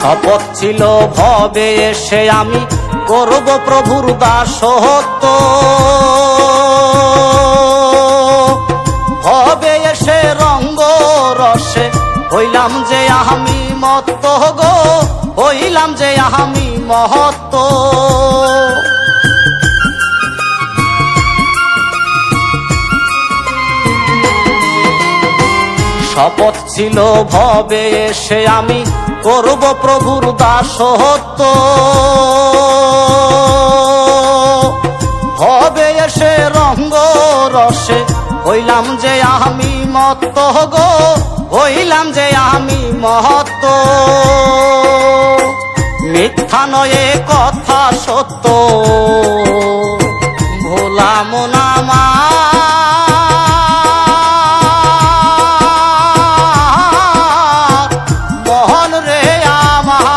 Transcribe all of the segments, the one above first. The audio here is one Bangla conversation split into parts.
শপথ ছিল ভবে এসে আমি করব প্রভুর দাসত্ব, ভবে এসে রঙ্গ রসে হইলাম যে আমি মত্ত গো, হইলাম যে আমি মহত্ব। শপথ ছিল ভবে এসে আমি করব প্রভুর দাসত্ব, ভবে এসে রঙ্গ রসে হইলাম যে আমি মত্ত গো, হইলাম যে আমি মহত্ব। মিথ্যা নয় কথা সত্য, ভোলাম না মা মোহন রে আমার।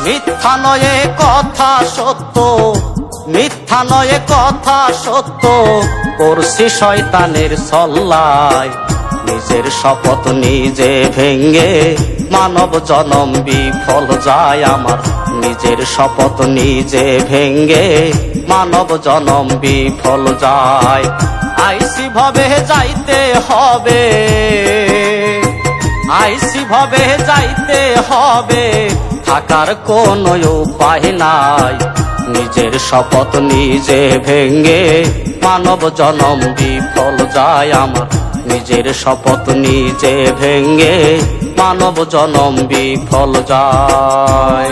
মিথ্যা নয় কথা সত্য, মিথ্যা নয় কথা সত্য, করছি শয়তানের সল্লায়। নিজের শপথ নিজে ভেঙ্গে মানব জনম বিফল যায় আমার, নিজের শপথ নিজে ভেঙ্গে মানব জনম বিফল যায়। আইসি ভবে যাইতে হবে, আইসি ভবে যাইতে হবে, থাকার কোনো উপায় নাই। নিজের শপথ নিজে ভেঙ্গে মানব জনম বিফল যায় আমার, নিজের শপথ নিজে ভেঙ্গে মানব জনম বিফল যায়।